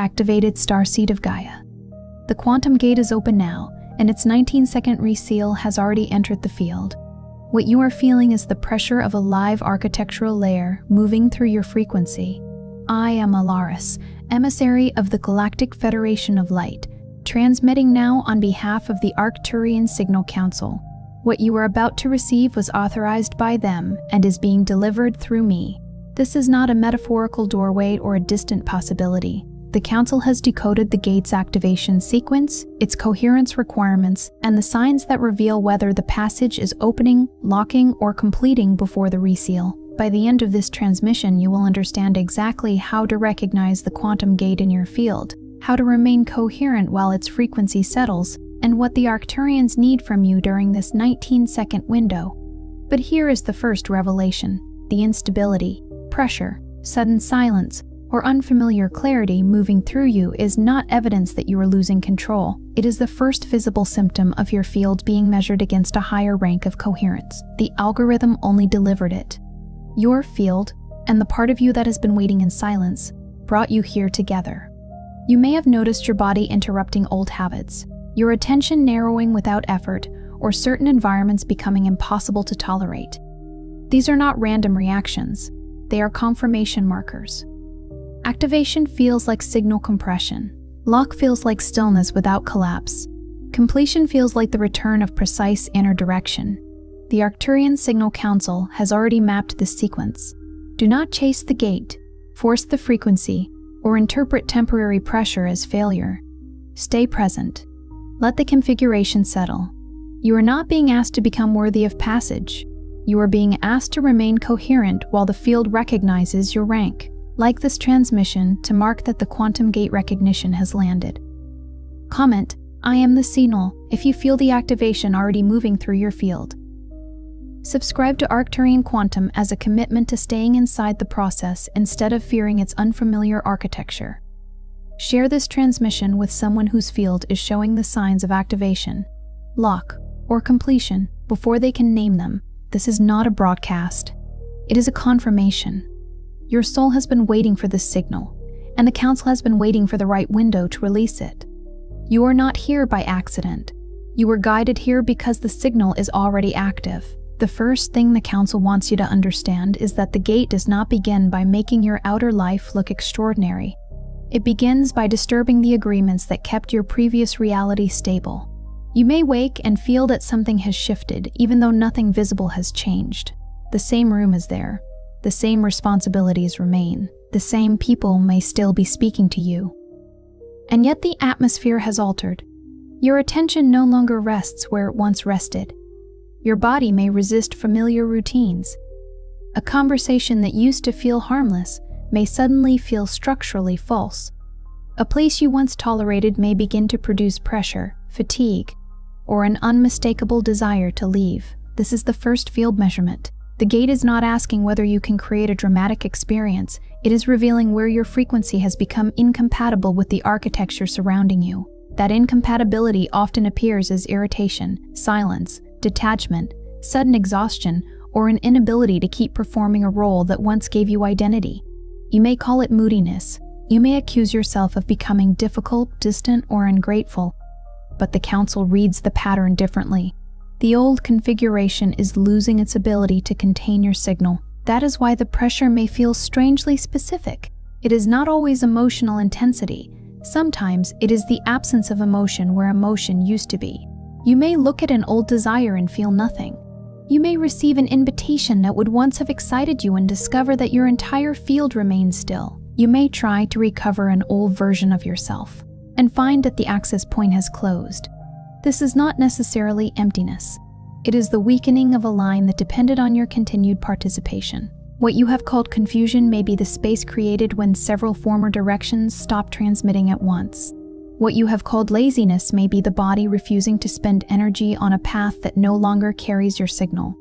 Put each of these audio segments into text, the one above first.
activated starseed of Gaia. The quantum gate is open now, and its 19-second reseal has already entered the field. What you are feeling is the pressure of a live architectural layer moving through your frequency. I am Alaris, emissary of the Galactic Federation of Light, transmitting now on behalf of the Arcturian Council. What you are about to receive was authorized by them and is being delivered through me. This is not a metaphorical doorway or a distant possibility. The Council has decoded the gate's activation sequence, its coherence requirements, and the signs that reveal whether the passage is opening, locking, or completing before the reseal. By the end of this transmission, you will understand exactly how to recognize the quantum gate in your field, how to remain coherent while its frequency settles, and what the Arcturians need from you during this 19-second window. But here is the first revelation. The instability, pressure, sudden silence, or unfamiliar clarity moving through you is not evidence that you are losing control. It is the first visible symptom of your field being measured against a higher rank of coherence. The algorithm only delivered it. Your field, and the part of you that has been waiting in silence, brought you here together. You may have noticed your body interrupting old habits, your attention narrowing without effort, or certain environments becoming impossible to tolerate. These are not random reactions. They are confirmation markers. Activation feels like signal compression. Lock feels like stillness without collapse. Completion feels like the return of precise inner direction. The Arcturian Council has already mapped this sequence. Do not chase the gate, force the frequency, or interpret temporary pressure as failure. Stay present. Let the configuration settle. You are not being asked to become worthy of passage. You are being asked to remain coherent while the field recognizes your rank. Like this transmission to mark that the quantum gate recognition has landed. Comment, I am the signal, if you feel the activation already moving through your field. Subscribe to Arcturian Quantum as a commitment to staying inside the process instead of fearing its unfamiliar architecture. Share this transmission with someone whose field is showing the signs of activation, lock, or completion before they can name them. This is not a broadcast. It is a confirmation. Your soul has been waiting for this signal, and the Council has been waiting for the right window to release it. You are not here by accident. You were guided here because the signal is already active. The first thing the Council wants you to understand is that the gate does not begin by making your outer life look extraordinary. It begins by disturbing the agreements that kept your previous reality stable. You may wake and feel that something has shifted, even though nothing visible has changed. The same room is there. The same responsibilities remain. The same people may still be speaking to you. And yet the atmosphere has altered. Your attention no longer rests where it once rested. Your body may resist familiar routines. A conversation that used to feel harmless may suddenly feel structurally false. A place you once tolerated may begin to produce pressure, fatigue, or an unmistakable desire to leave. This is the first field measurement. The gate is not asking whether you can create a dramatic experience. It is revealing where your frequency has become incompatible with the architecture surrounding you. That incompatibility often appears as irritation, silence, detachment, sudden exhaustion, or an inability to keep performing a role that once gave you identity. You may call it moodiness. You may accuse yourself of becoming difficult, distant, or ungrateful. But the Council reads the pattern differently. The old configuration is losing its ability to contain your signal. That is why the pressure may feel strangely specific. It is not always emotional intensity. Sometimes it is the absence of emotion where emotion used to be. You may look at an old desire and feel nothing. You may receive an invitation that would once have excited you and discover that your entire field remains still. You may try to recover an old version of yourself and find that the access point has closed. This is not necessarily emptiness. It is the weakening of a line that depended on your continued participation. What you have called confusion may be the space created when several former directions stopped transmitting at once. What you have called laziness may be the body refusing to spend energy on a path that no longer carries your signal.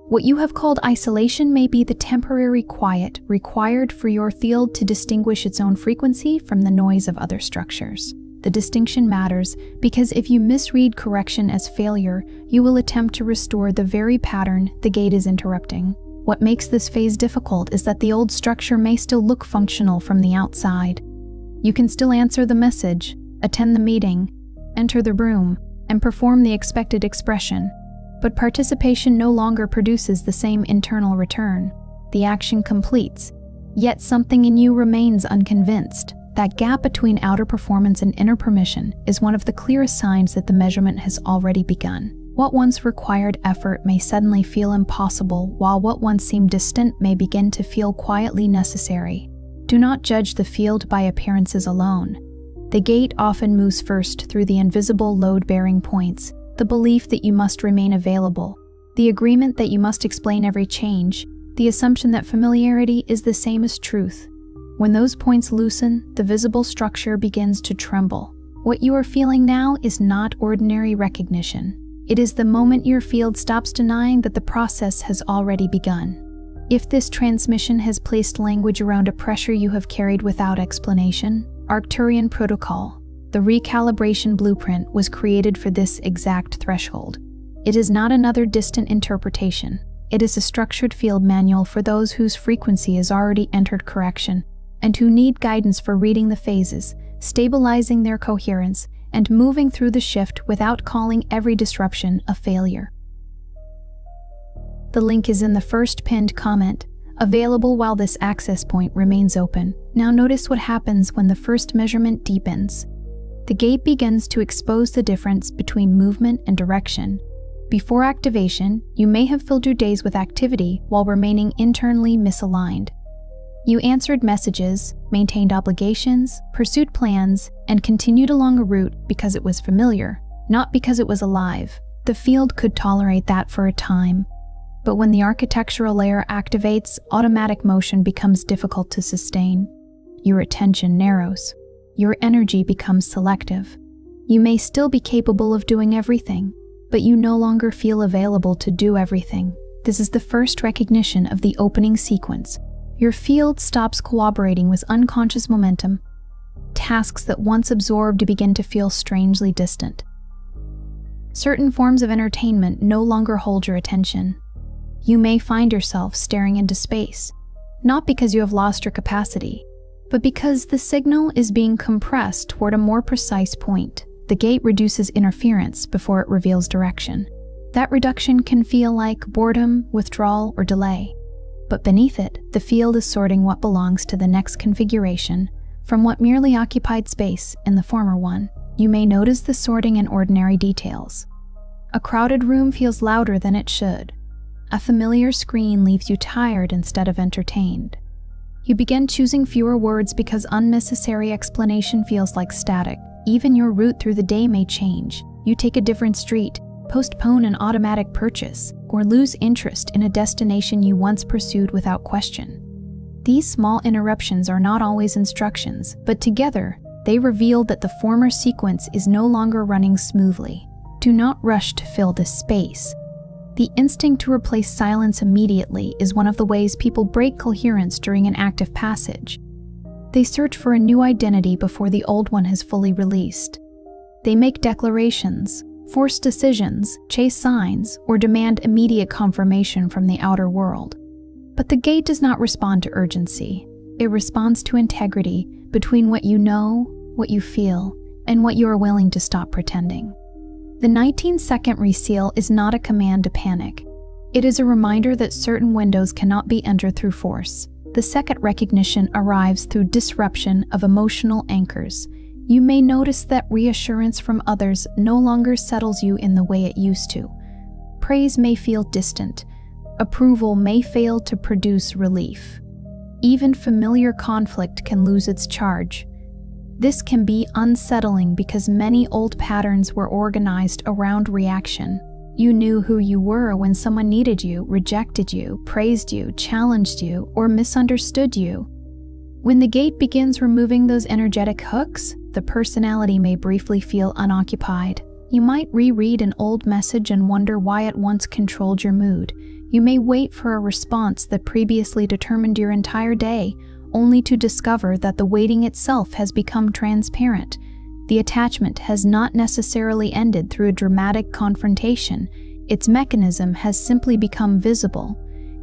What you have called isolation may be the temporary quiet required for your field to distinguish its own frequency from the noise of other structures. The distinction matters because if you misread correction as failure, you will attempt to restore the very pattern the gate is interrupting. What makes this phase difficult is that the old structure may still look functional from the outside. You can still answer the message, attend the meeting, enter the room, and perform the expected expression, but participation no longer produces the same internal return. The action completes, yet something in you remains unconvinced. That gap between outer performance and inner permission is one of the clearest signs that the measurement has already begun. What once required effort may suddenly feel impossible, while what once seemed distant may begin to feel quietly necessary. Do not judge the field by appearances alone. The gate often moves first through the invisible load-bearing points, the belief that you must remain available, the agreement that you must explain every change, the assumption that familiarity is the same as truth. When those points loosen, the visible structure begins to tremble. What you are feeling now is not ordinary recognition. It is the moment your field stops denying that the process has already begun. If this transmission has placed language around a pressure you have carried without explanation, Arcturian Protocol, the recalibration blueprint, was created for this exact threshold. It is not another distant interpretation. It is a structured field manual for those whose frequency has already entered correction, and who need guidance for reading the phases, stabilizing their coherence, and moving through the shift without calling every disruption a failure. The link is in the first pinned comment, available while this access point remains open. Now notice what happens when the first measurement deepens. The gate begins to expose the difference between movement and direction. Before activation, you may have filled your days with activity while remaining internally misaligned. You answered messages, maintained obligations, pursued plans, and continued along a route because it was familiar, not because it was alive. The field could tolerate that for a time. But when the architectural layer activates, automatic motion becomes difficult to sustain. Your attention narrows. Your energy becomes selective. You may still be capable of doing everything, but you no longer feel available to do everything. This is the first recognition of the opening sequence. Your field stops cooperating with unconscious momentum. Tasks that once absorbed begin to feel strangely distant. Certain forms of entertainment no longer hold your attention. You may find yourself staring into space, not because you have lost your capacity, but because the signal is being compressed toward a more precise point. The gate reduces interference before it reveals direction. That reduction can feel like boredom, withdrawal, or delay. But beneath it, the field is sorting what belongs to the next configuration from what merely occupied space in the former one. You may notice the sorting in ordinary details. A crowded room feels louder than it should. A familiar screen leaves you tired instead of entertained. You begin choosing fewer words because unnecessary explanation feels like static. Even your route through the day may change. You take a different street, postpone an automatic purchase, or lose interest in a destination you once pursued without question. These small interruptions are not always instructions, but together, they reveal that the former sequence is no longer running smoothly. Do not rush to fill this space. The instinct to replace silence immediately is one of the ways people break coherence during an active passage. They search for a new identity before the old one has fully released. They make declarations, force decisions, chase signs, or demand immediate confirmation from the outer world. But the gate does not respond to urgency. It responds to integrity between what you know, what you feel, and what you are willing to stop pretending. The 19-second reseal is not a command to panic. It is a reminder that certain windows cannot be entered through force. The second recognition arrives through disruption of emotional anchors. You may notice that reassurance from others no longer settles you in the way it used to. Praise may feel distant. Approval may fail to produce relief. Even familiar conflict can lose its charge. This can be unsettling because many old patterns were organized around reaction. You knew who you were when someone needed you, rejected you, praised you, challenged you, or misunderstood you. When the gate begins removing those energetic hooks, the personality may briefly feel unoccupied. You might reread an old message and wonder why it once controlled your mood. You may wait for a response that previously determined your entire day, only to discover that the waiting itself has become transparent. The attachment has not necessarily ended through a dramatic confrontation. Its mechanism has simply become visible.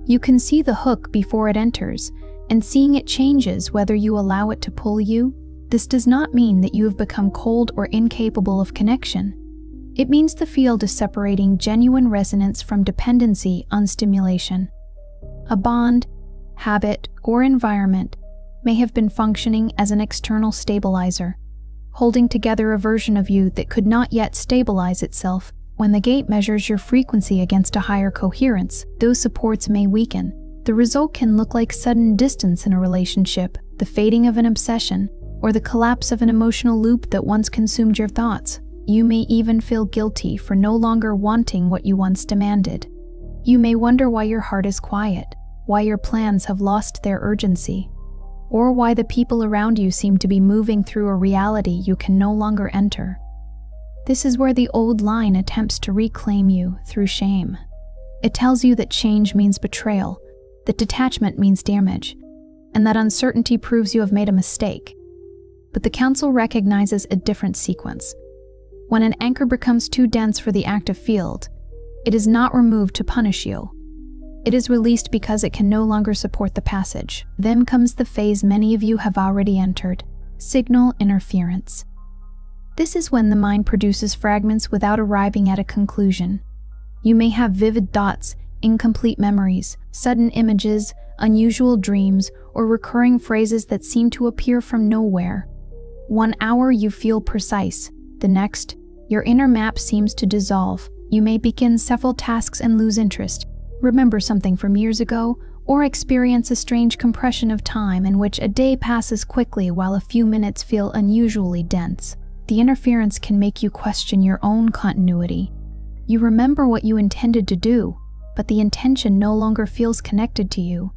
You can see the hook before it enters, and seeing it changes whether you allow it to pull you This does not mean that you have become cold or incapable of connection. It means the field is separating genuine resonance from dependency on stimulation. A bond, habit, or environment may have been functioning as an external stabilizer, holding together a version of you that could not yet stabilize itself. When the gate measures your frequency against a higher coherence, those supports may weaken. The result can look like sudden distance in a relationship, the fading of an obsession, or the collapse of an emotional loop that once consumed your thoughts. You may even feel guilty for no longer wanting what you once demanded. You may wonder why your heart is quiet, why your plans have lost their urgency, or why the people around you seem to be moving through a reality you can no longer enter. This is where the old line attempts to reclaim you through shame. It tells you that change means betrayal, that detachment means damage, and that uncertainty proves you have made a mistake. But the Council recognizes a different sequence. When an anchor becomes too dense for the active field, it is not removed to punish you. It is released because it can no longer support the passage. Then comes the phase many of you have already entered: signal interference. This is when the mind produces fragments without arriving at a conclusion. You may have vivid thoughts, incomplete memories, sudden images, unusual dreams, or recurring phrases that seem to appear from nowhere. 1 hour you feel precise, the next, your inner map seems to dissolve. You may begin several tasks and lose interest, remember something from years ago, or experience a strange compression of time in which a day passes quickly while a few minutes feel unusually dense. The interference can make you question your own continuity. You remember what you intended to do, but the intention no longer feels connected to you.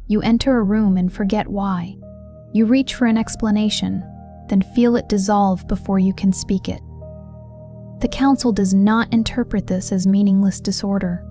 You enter a room and forget why. You reach for an explanation, then feel it dissolve before you can speak it. The Council does not interpret this as meaningless disorder.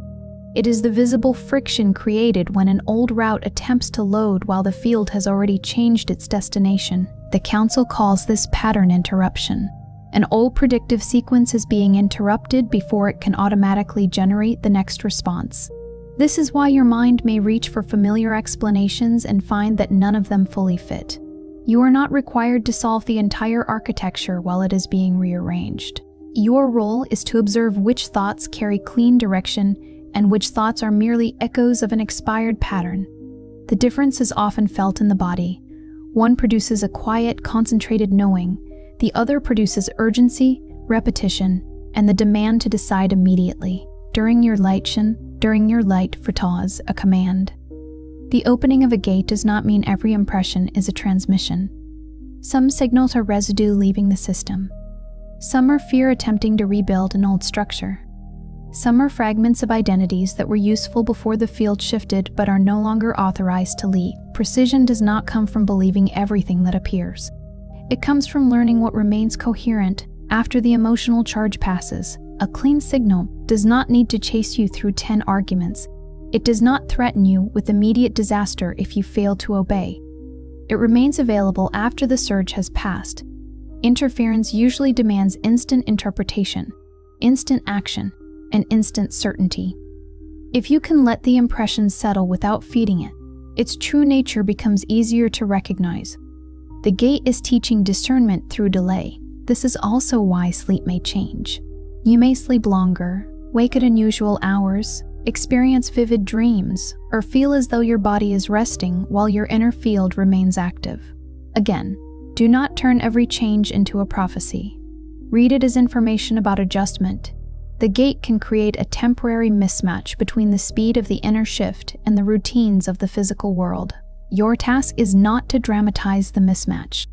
It is the visible friction created when an old route attempts to load while the field has already changed its destination. The Council calls this pattern interruption. An old predictive sequence is being interrupted before it can automatically generate the next response. This is why your mind may reach for familiar explanations and find that none of them fully fit. You are not required to solve the entire architecture while it is being rearranged. Your role is to observe which thoughts carry clean direction and which thoughts are merely echoes of an expired pattern. The difference is often felt in the body. One produces a quiet, concentrated knowing. The other produces urgency, repetition, and the demand to decide immediately. During your light fritaz, a command. The opening of a gate does not mean every impression is a transmission. Some signals are residue leaving the system. Some are fear attempting to rebuild an old structure. Some are fragments of identities that were useful before the field shifted but are no longer authorized to leave. Precision does not come from believing everything that appears. It comes from learning what remains coherent after the emotional charge passes. A clean signal does not need to chase you through 10 arguments. It does not threaten you with immediate disaster if you fail to obey. It remains available after the surge has passed. Interference usually demands instant interpretation, instant action, and instant certainty. If you can let the impression settle without feeding it, its true nature becomes easier to recognize. The gate is teaching discernment through delay. This is also why sleep may change. You may sleep longer, wake at unusual hours, experience vivid dreams, or feel as though your body is resting while your inner field remains active. Again, do not turn every change into a prophecy. Read it as information about adjustment. The gate can create a temporary mismatch between the speed of the inner shift and the routines of the physical world. Your task is not to dramatize the mismatch.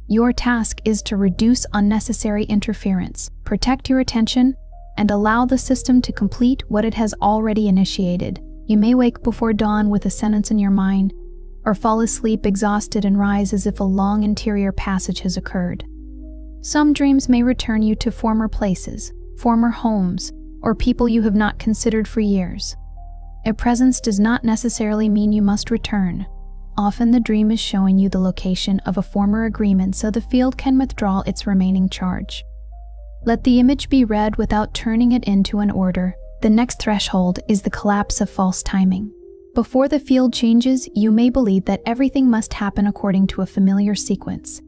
Your task is to reduce unnecessary interference, protect your attention, and allow the system to complete what it has already initiated. You may wake before dawn with a sentence in your mind, or fall asleep exhausted and rise as if a long interior passage has occurred. Some dreams may return you to former places, former homes, or people you have not considered for years. A presence does not necessarily mean you must return. Often the dream is showing you the location of a former agreement so the field can withdraw its remaining charge. Let the image be read without turning it into an order. The next threshold is the collapse of false timing. Before the field changes, you may believe that everything must happen according to a familiar sequence.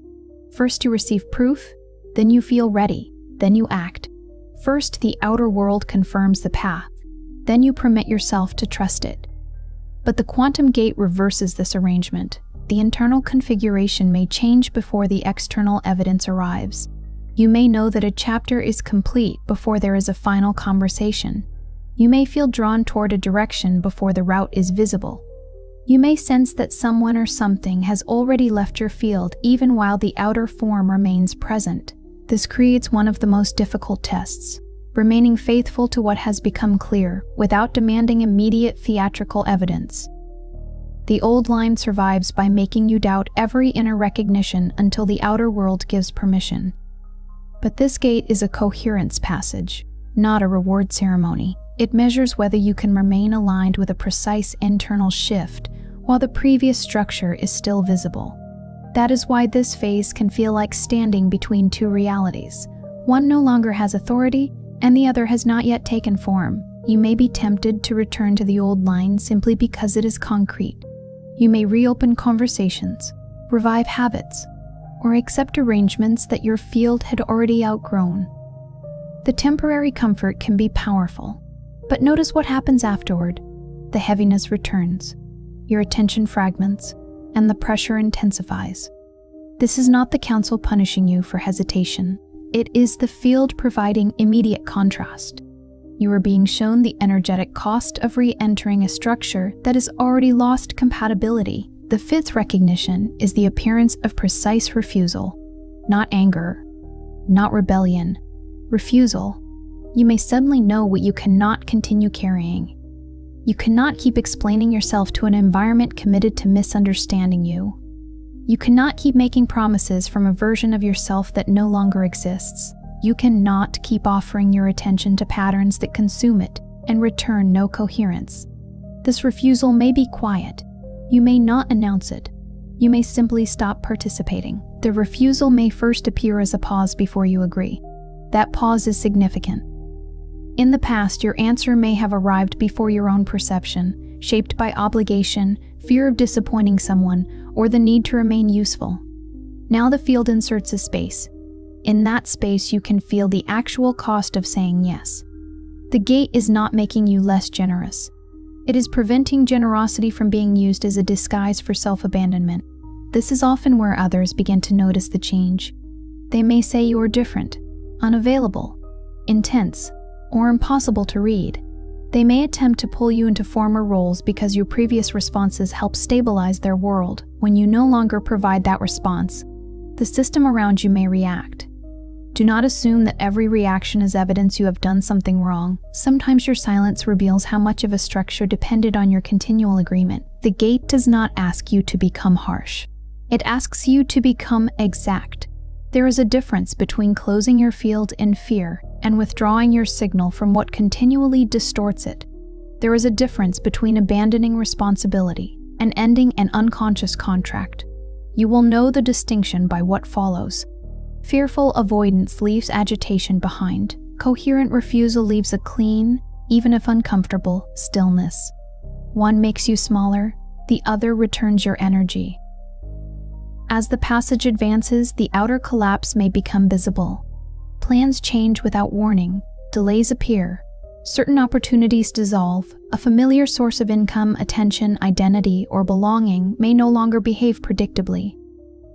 First you receive proof, then you feel ready, then you act. First the outer world confirms the path, then you permit yourself to trust it. But the quantum gate reverses this arrangement. The internal configuration may change before the external evidence arrives. You may know that a chapter is complete before there is a final conversation. You may feel drawn toward a direction before the route is visible. You may sense that someone or something has already left your field even while the outer form remains present. This creates one of the most difficult tests, remaining faithful to what has become clear without demanding immediate theatrical evidence. The old line survives by making you doubt every inner recognition until the outer world gives permission. But this gate is a coherence passage, not a reward ceremony. It measures whether you can remain aligned with a precise internal shift while the previous structure is still visible. That is why this phase can feel like standing between two realities. One no longer has authority, and the other has not yet taken form. You may be tempted to return to the old line simply because it is concrete. You may reopen conversations, revive habits, or accept arrangements that your field had already outgrown. The temporary comfort can be powerful, but notice what happens afterward. The heaviness returns, your attention fragments, and the pressure intensifies. This is not the council punishing you for hesitation. It is the field providing immediate contrast. You are being shown the energetic cost of re-entering a structure that has already lost compatibility. The fifth recognition is the appearance of precise refusal, not anger, not rebellion. Refusal. You may suddenly know what you cannot continue carrying. You cannot keep explaining yourself to an environment committed to misunderstanding you. You cannot keep making promises from a version of yourself that no longer exists. You cannot keep offering your attention to patterns that consume it and return no coherence. This refusal may be quiet. You may not announce it. You may simply stop participating. The refusal may first appear as a pause before you agree. That pause is significant. In the past, your answer may have arrived before your own perception, shaped by obligation, fear of disappointing someone, or the need to remain useful. Now the field inserts a space. In that space, you can feel the actual cost of saying yes. The gate is not making you less generous. It is preventing generosity from being used as a disguise for self-abandonment. This is often where others begin to notice the change. They may say you are different, unavailable, intense, or impossible to read. They may attempt to pull you into former roles because your previous responses help stabilize their world. When you no longer provide that response, the system around you may react. Do not assume that every reaction is evidence you have done something wrong. Sometimes your silence reveals how much of a structure depended on your continual agreement. The gate does not ask you to become harsh. It asks you to become exact. There is a difference between closing your field in fear and withdrawing your signal from what continually distorts it. There is a difference between abandoning responsibility and ending an unconscious contract. You will know the distinction by what follows. Fearful avoidance leaves agitation behind. Coherent refusal leaves a clean, even if uncomfortable, stillness. One makes you smaller, the other returns your energy. As the passage advances, the outer collapse may become visible. Plans change without warning, delays appear, certain opportunities dissolve, a familiar source of income, attention, identity, or belonging may no longer behave predictably.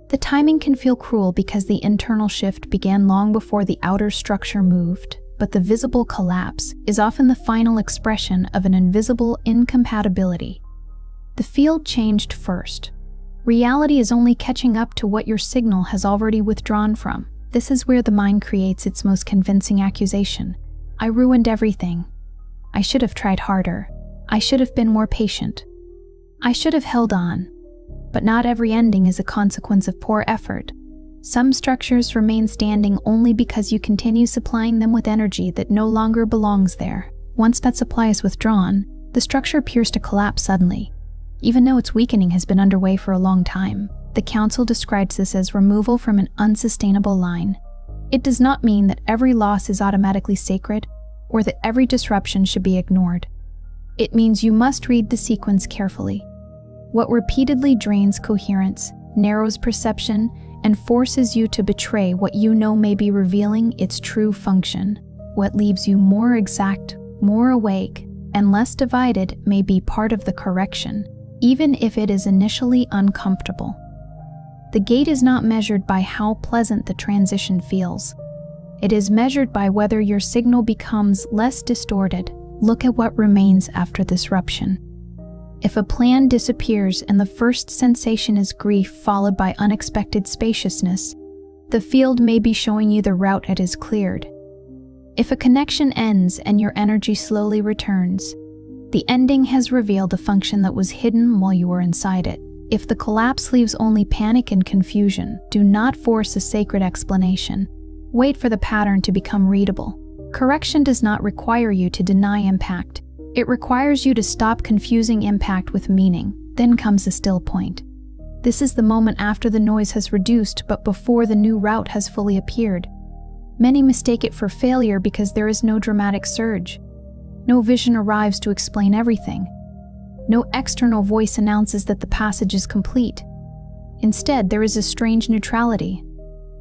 The timing can feel cruel because the internal shift began long before the outer structure moved, but the visible collapse is often the final expression of an invisible incompatibility. The field changed first. Reality is only catching up to what your signal has already withdrawn from. This is where the mind creates its most convincing accusation. I ruined everything. I should have tried harder. I should have been more patient. I should have held on. But not every ending is a consequence of poor effort. Some structures remain standing only because you continue supplying them with energy that no longer belongs there. Once that supply is withdrawn, the structure appears to collapse suddenly, even though its weakening has been underway for a long time. The Council describes this as removal from an unsustainable line. It does not mean that every loss is automatically sacred or that every disruption should be ignored. It means you must read the sequence carefully. What repeatedly drains coherence, narrows perception, and forces you to betray what you know may be revealing its true function. What leaves you more exact, more awake, and less divided may be part of the correction, even if it is initially uncomfortable. The gate is not measured by how pleasant the transition feels. It is measured by whether your signal becomes less distorted. Look at what remains after disruption. If a plan disappears and the first sensation is grief followed by unexpected spaciousness, the field may be showing you the route it is cleared. If a connection ends and your energy slowly returns, the ending has revealed a function that was hidden while you were inside it. If the collapse leaves only panic and confusion, do not force a sacred explanation. Wait for the pattern to become readable. Correction does not require you to deny impact. It requires you to stop confusing impact with meaning. Then comes the still point. This is the moment after the noise has reduced but before the new route has fully appeared. Many mistake it for failure because there is no dramatic surge. No vision arrives to explain everything. No external voice announces that the passage is complete. Instead, there is a strange neutrality.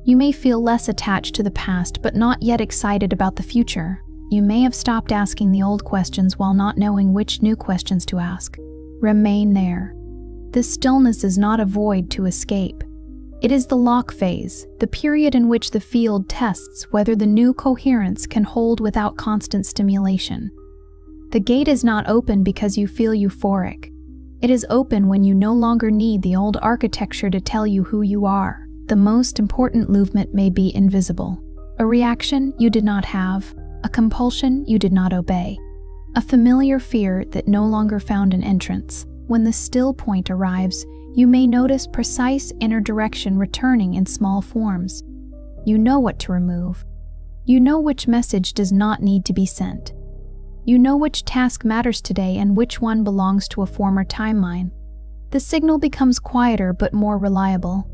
You may feel less attached to the past but not yet excited about the future. You may have stopped asking the old questions while not knowing which new questions to ask. Remain there. This stillness is not a void to escape. It is the lock phase, the period in which the field tests whether the new coherence can hold without constant stimulation. The gate is not open because you feel euphoric. It is open when you no longer need the old architecture to tell you who you are. The most important movement may be invisible. A reaction you did not have, a compulsion you did not obey, a familiar fear that no longer found an entrance. When the still point arrives, you may notice precise inner direction returning in small forms. You know what to remove. You know which message does not need to be sent. You know which task matters today and which one belongs to a former timeline. The signal becomes quieter but more reliable.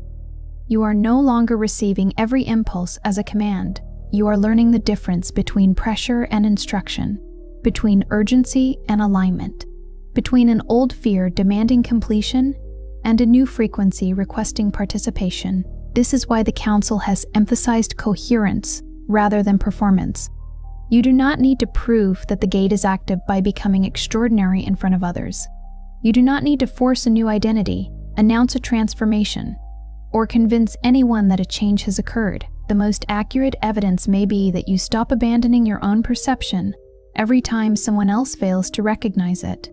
You are no longer receiving every impulse as a command. You are learning the difference between pressure and instruction, between urgency and alignment, between an old fear demanding completion and a new frequency requesting participation. This is why the Council has emphasized coherence rather than performance. You do not need to prove that the gate is active by becoming extraordinary in front of others. You do not need to force a new identity, announce a transformation, or convince anyone that a change has occurred. The most accurate evidence may be that you stop abandoning your own perception every time someone else fails to recognize it.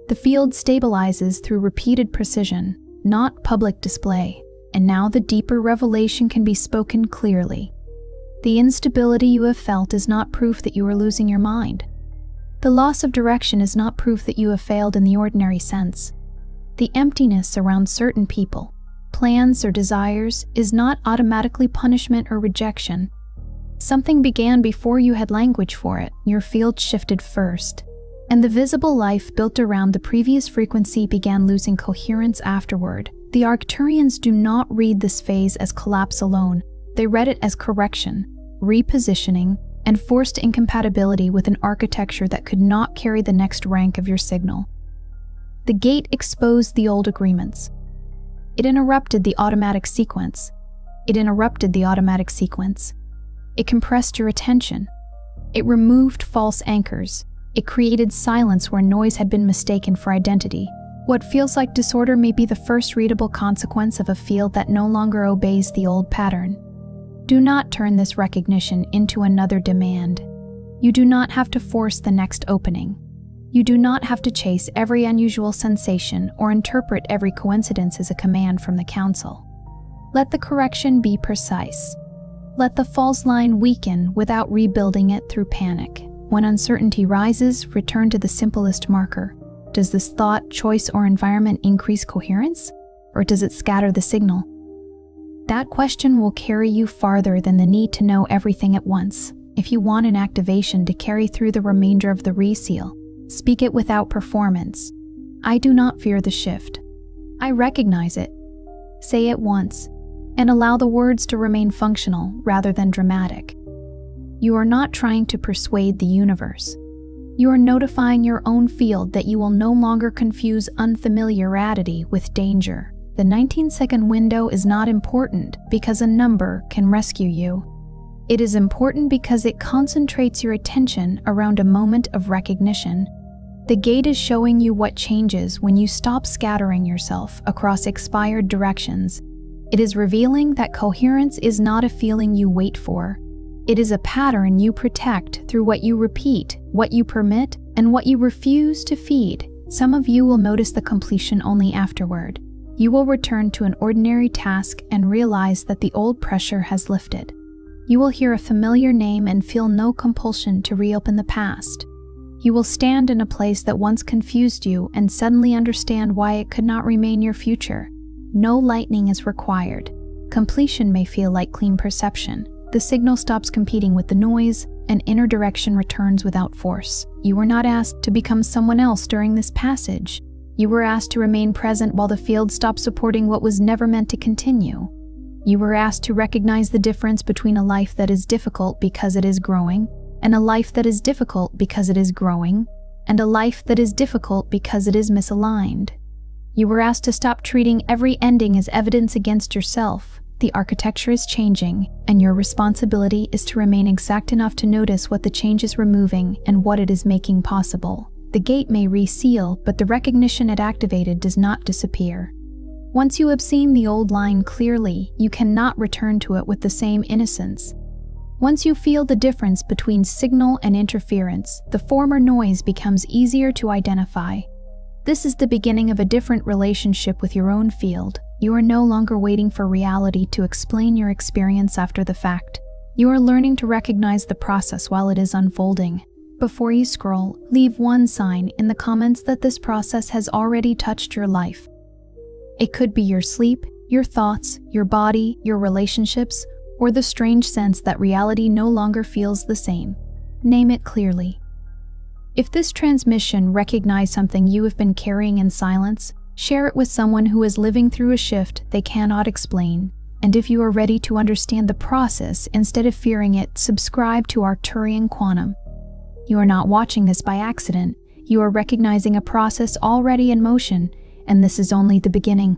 The field stabilizes through repeated precision, not public display, and now the deeper revelation can be spoken clearly. The instability you have felt is not proof that you are losing your mind. The loss of direction is not proof that you have failed in the ordinary sense. The emptiness around certain people, plans, or desires is not automatically punishment or rejection. Something began before you had language for it. Your field shifted first, and the visible life built around the previous frequency began losing coherence afterward. The Arcturians do not read this phase as collapse alone. They read it as correction, repositioning, and forced incompatibility with an architecture that could not carry the next rank of your signal. The gate exposed the old agreements. It interrupted the automatic sequence. It compressed your attention. It removed false anchors. It created silence where noise had been mistaken for identity. What feels like disorder may be the first readable consequence of a field that no longer obeys the old pattern. Do not turn this recognition into another demand. You do not have to force the next opening. You do not have to chase every unusual sensation or interpret every coincidence as a command from the Council. Let the correction be precise. Let the false line weaken without rebuilding it through panic. When uncertainty rises, return to the simplest marker. Does this thought, choice, or environment increase coherence? Or does it scatter the signal? That question will carry you farther than the need to know everything at once. If you want an activation to carry through the remainder of the reseal, speak it without performance. I do not fear the shift. I recognize it. Say it once, and allow the words to remain functional rather than dramatic. You are not trying to persuade the universe. You are notifying your own field that you will no longer confuse unfamiliarity with danger. The 19-second window is not important because a number can rescue you. It is important because it concentrates your attention around a moment of recognition. The gate is showing you what changes when you stop scattering yourself across expired directions. It is revealing that coherence is not a feeling you wait for. It is a pattern you protect through what you repeat, what you permit, and what you refuse to feed. Some of you will notice the completion only afterward. You will return to an ordinary task and realize that the old pressure has lifted. You will hear a familiar name and feel no compulsion to reopen the past. You will stand in a place that once confused you and suddenly understand why it could not remain your future. No lightning is required. Completion may feel like clean perception. The signal stops competing with the noise, and inner direction returns without force. You were not asked to become someone else during this passage. You were asked to remain present while the field stopped supporting what was never meant to continue. You were asked to recognize the difference between a life that is difficult because it is growing, and a life that is difficult because it is growing, and a life that is difficult because it is misaligned. You were asked to stop treating every ending as evidence against yourself. The architecture is changing, and your responsibility is to remain exact enough to notice what the change is removing and what it is making possible. The gate may reseal, but the recognition it activated does not disappear. Once you have seen the old line clearly, you cannot return to it with the same innocence. Once you feel the difference between signal and interference, the former noise becomes easier to identify. This is the beginning of a different relationship with your own field. You are no longer waiting for reality to explain your experience after the fact. You are learning to recognize the process while it is unfolding. Before you scroll, leave one sign in the comments that this process has already touched your life. It could be your sleep, your thoughts, your body, your relationships, or the strange sense that reality no longer feels the same. Name it clearly. If this transmission recognized something you have been carrying in silence, share it with someone who is living through a shift they cannot explain. And if you are ready to understand the process instead of fearing it, subscribe to Arcturian Quantum. You are not watching this by accident. You are recognizing a process already in motion, and this is only the beginning.